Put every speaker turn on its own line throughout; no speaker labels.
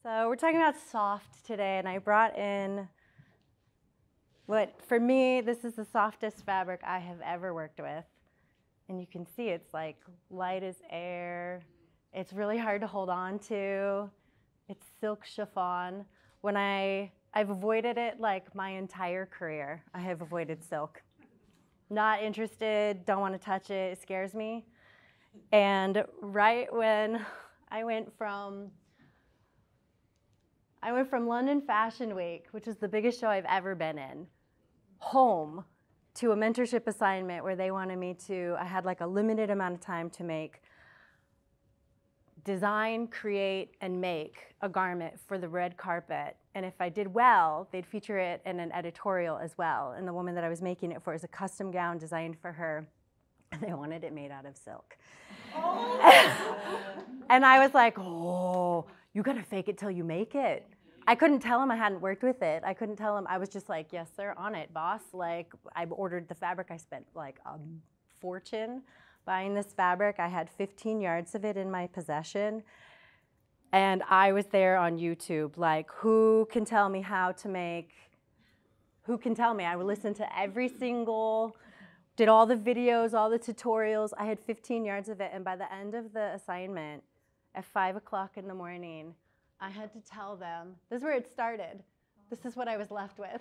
So we're talking about soft today, and I brought in what, for me, this is the softest fabric I have ever worked with. And you can see it's like light as air. It's really hard to hold on to. It's silk chiffon. I've avoided it like my entire career. I have avoided silk. Not interested, don't want to touch it, it scares me. And right when I went from London Fashion Week, which is the biggest show I've ever been in, home to a mentorship assignment where they wanted me to, I had like a limited amount of time to design, create, and make a garment for the red carpet. And if I did well, they'd feature it in an editorial as well. And the woman that I was making it for is a custom gown designed for her. And they wanted it made out of silk. Oh. And I was like, oh, you gotta fake it till you make it. I couldn't tell him I hadn't worked with it. I couldn't tell him. I was just like, yes, sir, on it, boss. Like, I ordered the fabric. I spent like a fortune buying this fabric. I had 15 yards of it in my possession. And I was there on YouTube, like, who can tell me how to make, who can tell me? I would listen to every single, did all the videos, all the tutorials. I had 15 yards of it. And by the end of the assignment, at 5 o'clock in the morning, I had to tell them, this is where it started. This is what I was left with.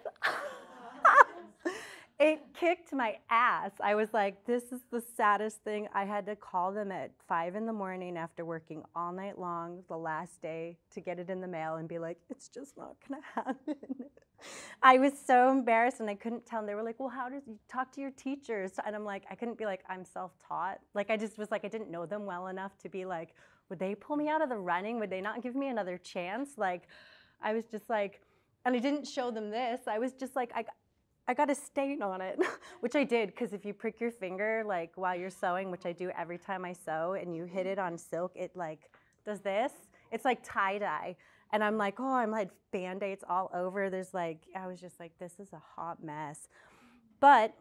It kicked my ass. I was like, this is the saddest thing. I had to call them at 5 in the morning after working all night long, the last day, to get it in the mail and be like, it's just not gonna happen. I was so embarrassed and I couldn't tell them. They were like, well, how did you talk to your teachers? And I'm like, I couldn't be like, I'm self-taught. Like, I just was like, I didn't know them well enough to be like, would they pull me out of the running? Would they not give me another chance? Like, I was just like, and I didn't show them this. I was just like, I got a stain on it, which I did, because if you prick your finger like while you're sewing, which I do every time I sew, and you hit it on silk, it like does this. It's like tie-dye. And I'm like, oh, I'm like Band-Aids all over. There's like, I was just like, this is a hot mess. But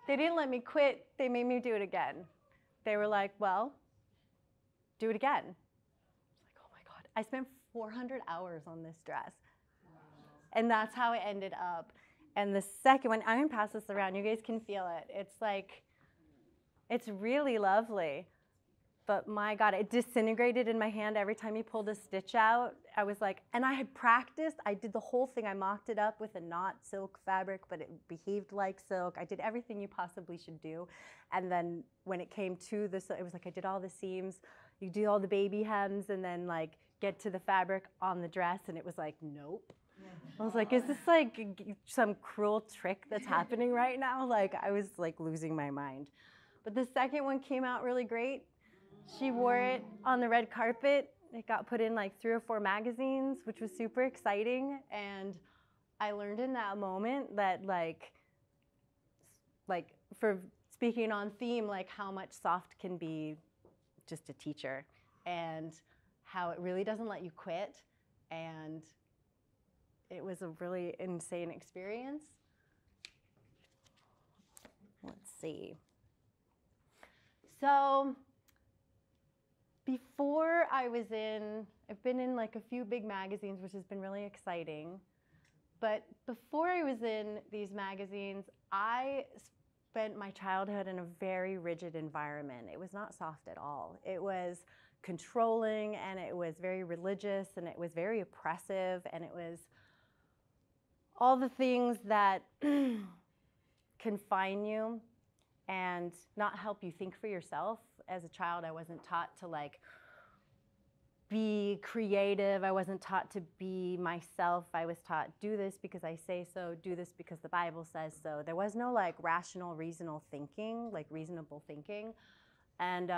they didn't let me quit. They made me do it again. They were like, well, do it again. I was like, oh my God. I spent 400 hours on this dress. And that's how it ended up. And the second one, I'm gonna pass this around. You guys can feel it. It's like, it's really lovely. But my God, it disintegrated in my hand every time you pulled a stitch out. I was like, and I had practiced. I did the whole thing. I mocked it up with a not silk fabric, but it behaved like silk. I did everything you possibly should do. And then when it came to this, it was like I did all the seams. You do all the baby hems and then like get to the fabric on the dress. And it was like, nope. I was like, is this like some cruel trick that's happening right now? Like, I was like losing my mind. But the second one came out really great. She wore it on the red carpet. It got put in like 3 or 4 magazines, which was super exciting. And I learned in that moment that like for speaking on theme, like how much soft can be just a teacher and how it really doesn't let you quit. And it was a really insane experience. Let's see. So before I've been in like a few big magazines, which has been really exciting. But before I was in these magazines, I spent my childhood in a very rigid environment. It was not soft at all. It was controlling, and it was very religious, and it was very oppressive, and it was all the things that confine you and not help you think for yourself. As a child, I wasn't taught to like be creative. I wasn't taught to be myself. I was taught, do this because I say so, do this because the Bible says so. There was no like rational, reasonable thinking. And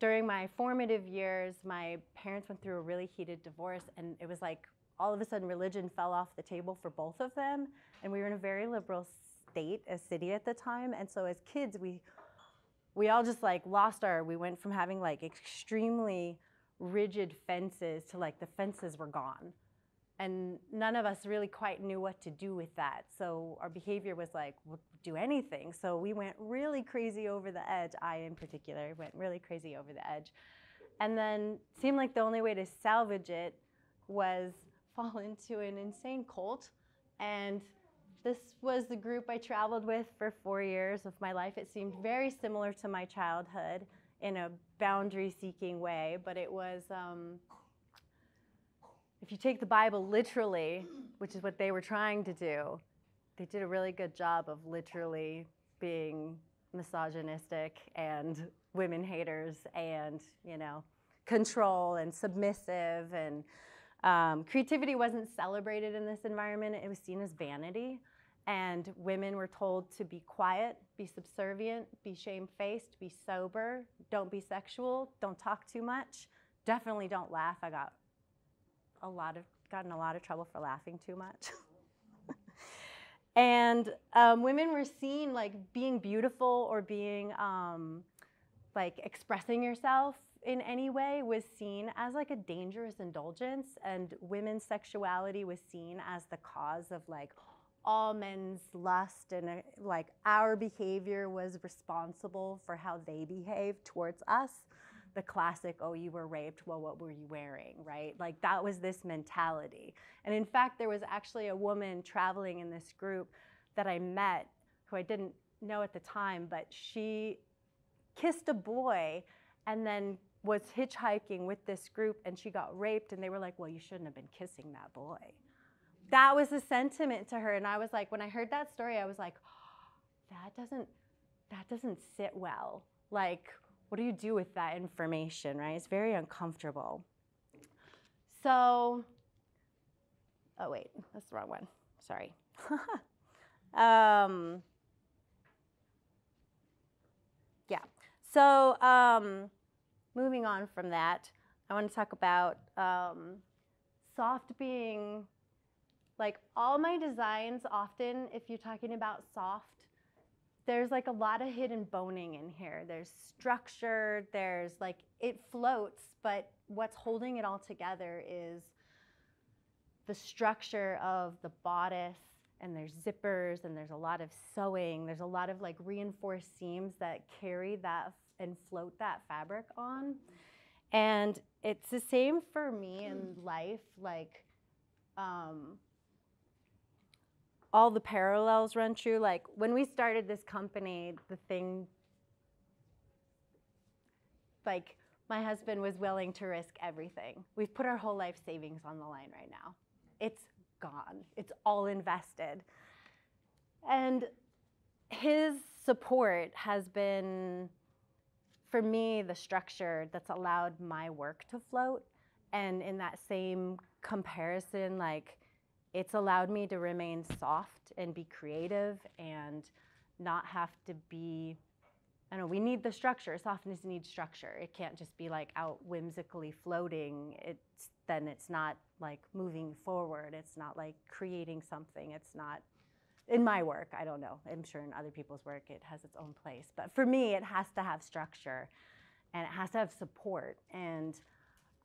during my formative years, my parents went through a really heated divorce, and it was like all of a sudden religion fell off the table for both of them. And we were in a very liberal city at the time. And so as kids, we all just like we went from having like extremely rigid fences to like the fences were gone. And none of us really quite knew what to do with that. So our behavior was like, we'll do anything. So we went really crazy over the edge. I in particular went really crazy over the edge. And then it seemed like the only way to salvage it was fall into an insane cult. And this was the group I traveled with for 4 years of my life. It seemed very similar to my childhood in a boundary-seeking way, but it was, if you take the Bible literally, which is what they were trying to do, they did a really good job of literally being misogynistic and women haters and, you know, control and submissive. And creativity wasn't celebrated in this environment. It was seen as vanity. And women were told to be quiet, be subservient, be shamefaced, be sober, don't be sexual, don't talk too much, definitely don't laugh. I got gotten a lot of trouble for laughing too much. And women were seen like being beautiful or being like expressing yourself in any way was seen as like a dangerous indulgence, and women's sexuality was seen as the cause of like all men's lust, and like our behavior was responsible for how they behaved towards us. The classic, oh, you were raped, well, what were you wearing, right? Like that was this mentality. And in fact, there was actually a woman traveling in this group that I met who I didn't know at the time, but she kissed a boy and then was hitchhiking with this group, and she got raped, and they were like, well, you shouldn't have been kissing that boy. That was the sentiment to her. And I was like, when I heard that story, I was like, oh, that doesn't sit well. Like, what do you do with that information, right? It's very uncomfortable. So, oh wait, that's the wrong one, sorry. Yeah, so moving on from that, I want to talk about soft being, like all my designs often, if you're talking about soft, there's like a lot of hidden boning in here. There's structure, there's like, it floats, but what's holding it all together is the structure of the bodice, and there's zippers, and there's a lot of sewing. There's a lot of like reinforced seams that carry that and float that fabric on. And it's the same for me in life, like, all the parallels run true. Like when we started this company, the thing, like my husband was willing to risk everything. We've put our whole life savings on the line right now. It's gone. It's all invested. And his support has been, for me, the structure that's allowed my work to float. And in that same comparison, like, it's allowed me to remain soft and be creative and not have to be, I don't know, we need the structure. Softness needs structure. It can't just be like out whimsically floating. Then it's not like moving forward. It's not like creating something. It's not, in my work, I don't know. I'm sure in other people's work it has its own place. But for me, it has to have structure and it has to have support. And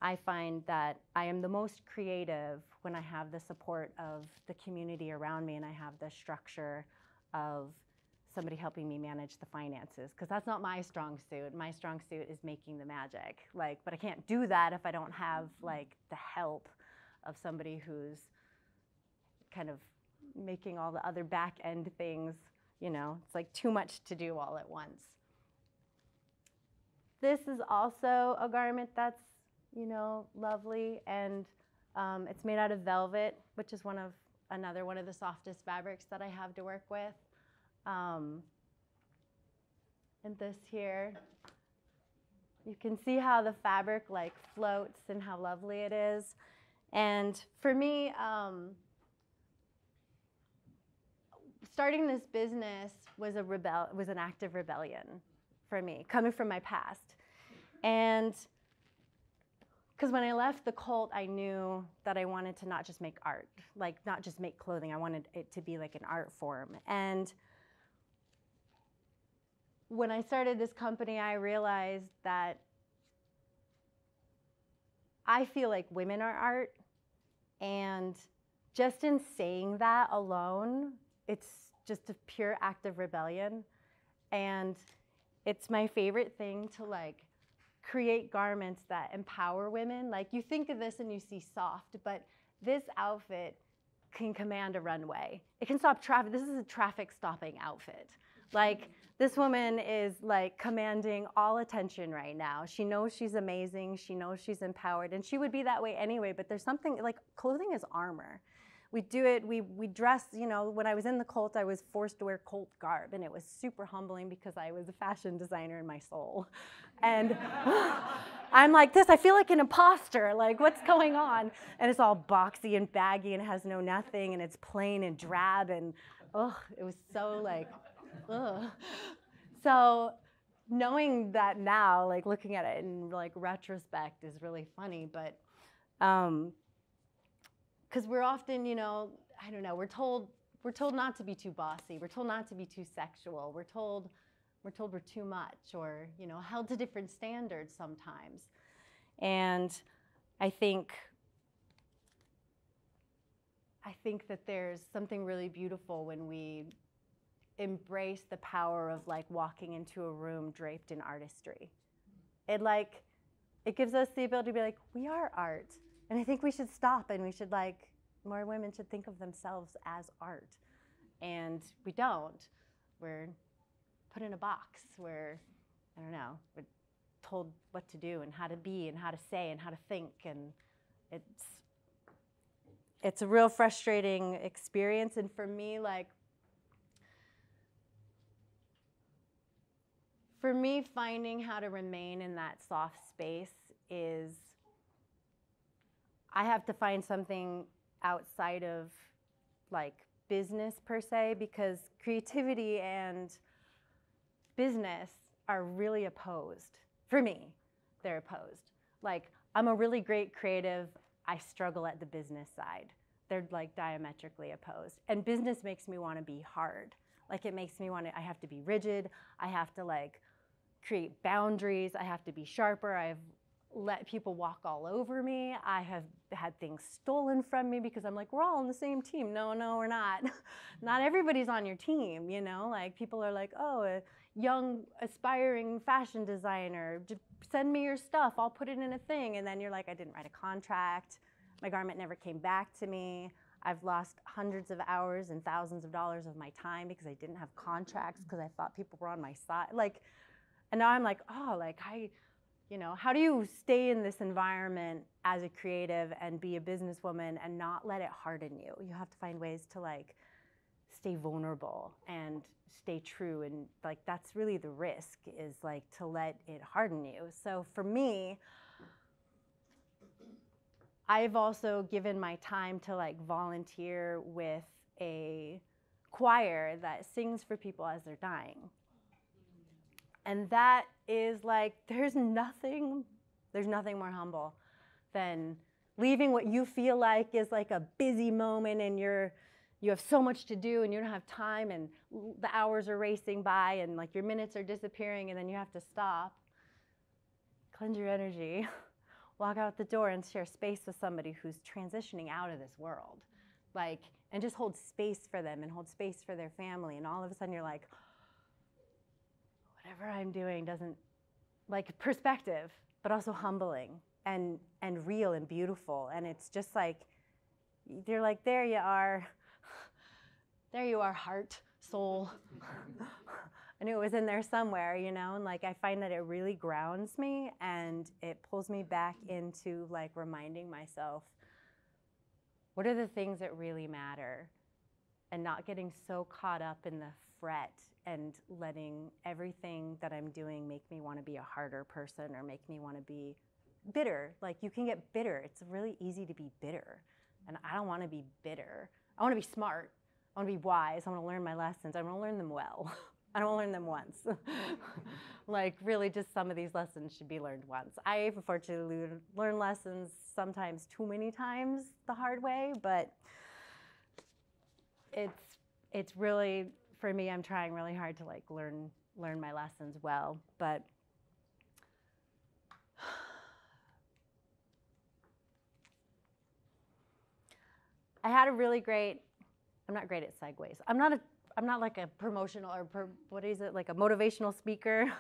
I find that I am the most creative when I have the support of the community around me and I have the structure of somebody helping me manage the finances, because that's not my strong suit. My strong suit is making the magic. Like, but I can't do that if I don't have like the help of somebody who's kind of making all the other back end things. You know, it's like too much to do all at once. This is also a garment that's, you know, lovely, and it's made out of velvet, which is another one of the softest fabrics that I have to work with. And this here, you can see how the fabric like floats and how lovely it is. And for me, starting this business was an act of rebellion for me, coming from my past. And because when I left the cult, I knew that I wanted to not just make art, like not just make clothing. I wanted it to be like an art form. And when I started this company, I realized that I feel like women are art. And just in saying that alone, it's just a pure act of rebellion. And it's my favorite thing to like create garments that empower women. Like, you think of this and you see soft, but this outfit can command a runway. It can stop traffic. This is a traffic stopping outfit. Like, this woman is like commanding all attention right now. She knows she's amazing. She knows she's empowered, and she would be that way anyway, but there's something, like, clothing is armor. We do it, we dress, you know, when I was in the cult, I was forced to wear cult garb, and it was super humbling because I was a fashion designer in my soul. And I'm like this, I feel like an imposter, like, what's going on? And it's all boxy and baggy and it has no nothing, and it's plain and drab, and it was so like, So knowing that now, like, looking at it in like retrospect is really funny, but because we're often, you know, I don't know, we're told not to be too bossy. We're told not to be too sexual. We're told we're too much, or, you know, held to different standards sometimes. And I think that there's something really beautiful when we embrace the power of, like, walking into a room draped in artistry. It gives us the ability to be like, we are art. And I think we should stop, and we should, like, more women should think of themselves as art. And we don't. We're put in a box where, I don't know, we're told what to do and how to be and how to say and how to think. And it's a real frustrating experience. And for me, like, finding how to remain in that soft space is, I have to find something outside of, like, business per se, because creativity and business are really opposed. For me, they're opposed. Like, I'm a really great creative. I struggle at the business side. They're, like, diametrically opposed. And business makes me want to be hard. Like, it makes me want to, I have to be rigid. I have to, like, create boundaries. I have to be sharper. I've let people walk all over me. I have had things stolen from me because I'm like, we're all on the same team. No, we're not. Not everybody's on your team, you know? Like, people are like, oh, a young, aspiring fashion designer, just send me your stuff. I'll put it in a thing. And then you're like, I didn't write a contract. My garment never came back to me. I've lost hundreds of hours and thousands of dollars of my time because I didn't have contracts because I thought people were on my side. Like, and now I'm like, oh, like, you know, how do you stay in this environment as a creative and be a businesswoman and not let it harden you? You have to find ways to, like, stay vulnerable and stay true. And, like, that's really the risk, is, like, to let it harden you. So for me, I've also given my time to, like, volunteer with a choir that sings for people as they're dying. And that is, like, there's nothing more humble than leaving what you feel like is, like, a busy moment, and you have so much to do and you don't have time, and the hours are racing by, and, like, your minutes are disappearing, and then you have to stop, cleanse your energy, walk out the door and share space with somebody who's transitioning out of this world, like, and just hold space for them and hold space for their family. And all of a sudden you're like, whatever I'm doing doesn't, like, perspective, but also humbling and real and beautiful. And it's just like, you're like, there you are, heart, soul. I knew it was in there somewhere, you know, and, like, I find that it really grounds me, and it pulls me back into, like, reminding myself, what are the things that really matter, and not getting so caught up in the fret and letting everything that I'm doing make me want to be a harder person or make me want to be bitter. Like, you can get bitter. It's really easy to be bitter, and I don't want to be bitter. I want to be smart. I want to be wise. I want to learn my lessons. I want to learn them well. I don't learn them once. Like, really, just some of these lessons should be learned once. I unfortunately learn lessons sometimes too many times the hard way, but it's really, for me, I'm trying really hard to, like, learn my lessons well. But I had a really great, I'm not great at segues. I'm not like a promotional or what is it, like a motivational speaker.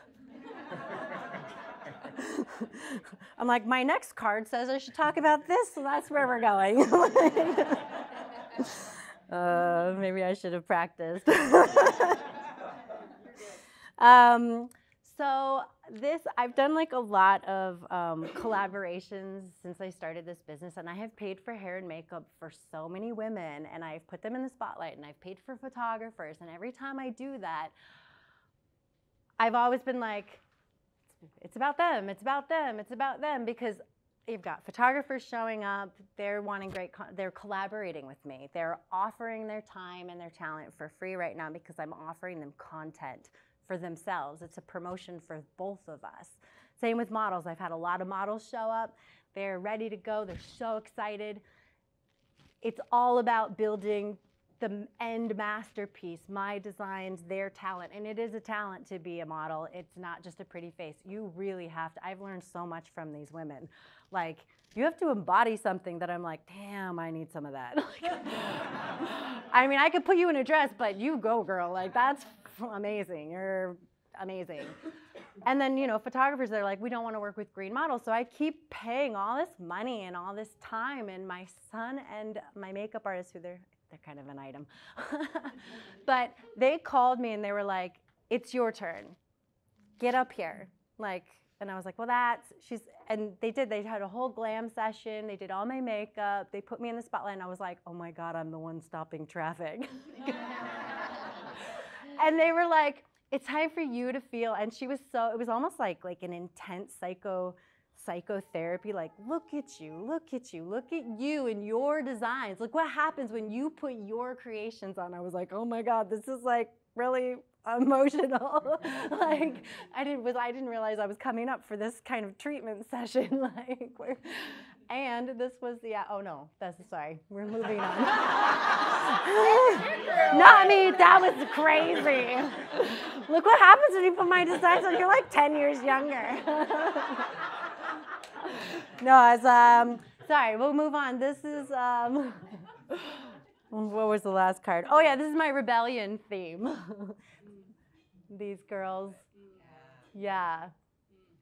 I'm like, my next card says I should talk about this, so that's where we're going. Maybe I should have practiced. So I've done like a lot of collaborations since I started this business, and I have paid for hair and makeup for so many women, and I've put them in the spotlight, and I've paid for photographers, and every time I do that, I've always been like, it's about them, it's about them, it's about them, because you've got photographers showing up, they're wanting they're collaborating with me. They're offering their time and their talent for free right now because I'm offering them content for themselves. It's a promotion for both of us. Same with models. I've had a lot of models show up. They're ready to go. They're so excited. It's all about building the end masterpiece, my designs, their talent. And it is a talent to be a model. It's not just a pretty face. You really have to. I've learned so much from these women. Like, you have to embody something that I'm like, damn, I need some of that. I mean, I could put you in a dress, but you go, girl. Like, that's amazing. You're amazing. And then, you know, photographers, they're like, we don't want to work with green models. So I keep paying all this money and all this time. And my son and my makeup artist, who they're kind of an item. But they called me and they were like, it's your turn. Get up here. Like, and I was like, well, and they did. They had a whole glam session. They did all my makeup. They put me in the spotlight, and I was like, oh my God, I'm the one stopping traffic. And they were like, it's time for you to feel, and it was almost like an intense psychotherapy, like, look at you and your designs. Look what happens when you put your creations on. I was like, oh my God, this is like really emotional. Like, I didn't realize I was coming up for this kind of treatment session. Like, and this was sorry, we're moving on. Not me, that was crazy. Look what happens when you put my designs on. You're like 10 years younger. No, sorry, we'll move on. This is, what was the last card? Oh yeah, this is my rebellion theme. These girls, yeah.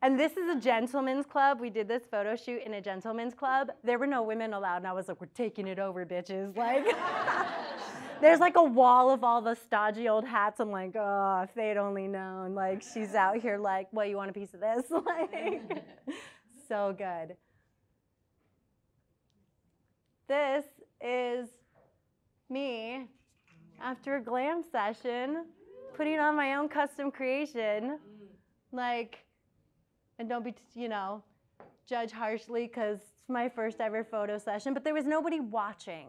And this is a gentleman's club. We did this photo shoot in a gentleman's club. There were no women allowed, and I was like, we're taking it over, bitches. Like, there's like a wall of all the stodgy old hats. I'm like, oh, if they'd only known. Like, she's out here like, well, you want a piece of this? Like, so good. This is me after a glam session, putting on my own custom creation. Like, and don't be, judge harshly because it's my first ever photo session, but there was nobody watching.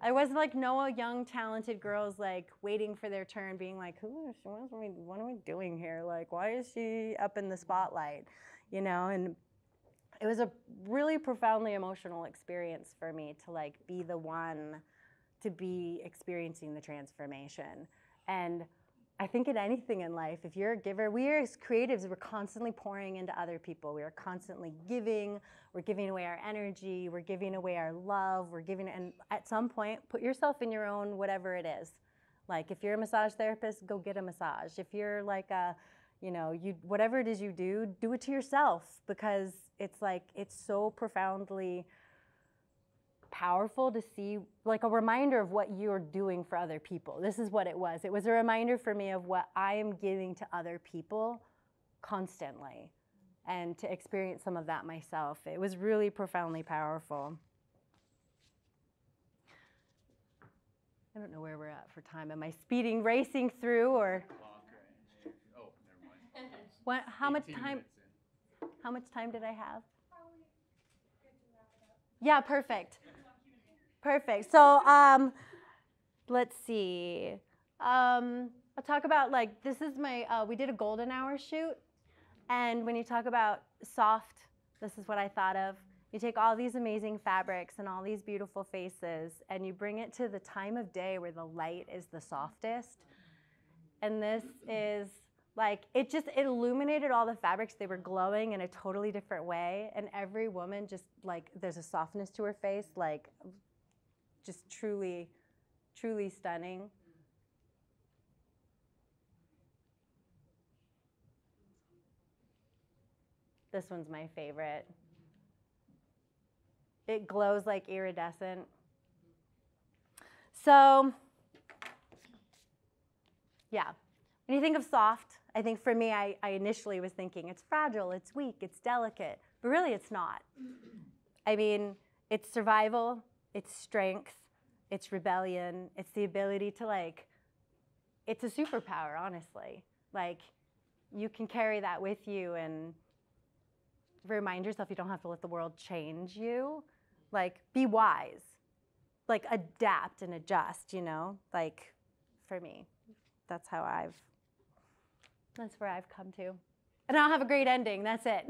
I wasn't like no young talented girls like waiting for their turn, being like, what are we doing here? Like, why is she up in the spotlight? And it was a really profoundly emotional experience for me to like be the one to be experiencing the transformation. And I think in anything in life, if you're a giver, we as creatives, we're constantly pouring into other people. We are constantly giving. We're giving away our energy. We're giving away our love. And at some point, put yourself in your own whatever it is. Like, if you're a massage therapist, go get a massage. If you're like whatever it is you do it to yourself, because it's like, it's so profoundly powerful to see, like a reminder of what you're doing for other people. This is what it was. It was a reminder for me of what I am giving to other people constantly, and to experience some of that myself. It was really profoundly powerful. I don't know where we're at for time. Am I racing through, or?
Oh, never mind.
What? How much time? How much time did I have? Yeah, perfect. Perfect. So let's see. I'll talk about, like, this is my, we did a golden hour shoot. And when you talk about soft, this is what I thought of. You take all these amazing fabrics and all these beautiful faces, and you bring it to the time of day where the light is the softest. And this is, like, it illuminated all the fabrics. They were glowing in a totally different way. And every woman just, like, there's a softness to her face, like, just truly, truly stunning. This one's my favorite. It glows like iridescent. So, yeah. When you think of soft, I think for me, I initially was thinking it's fragile, it's weak, it's delicate. But really, it's not. I mean, it's survival, it's strength, it's rebellion, it's the ability to, like, it's a superpower, honestly. Like, you can carry that with you and remind yourself you don't have to let the world change you. Like, be wise. Like, adapt and adjust, you know? Like, for me, that's where I've come to. And I'll have a great ending, that's it.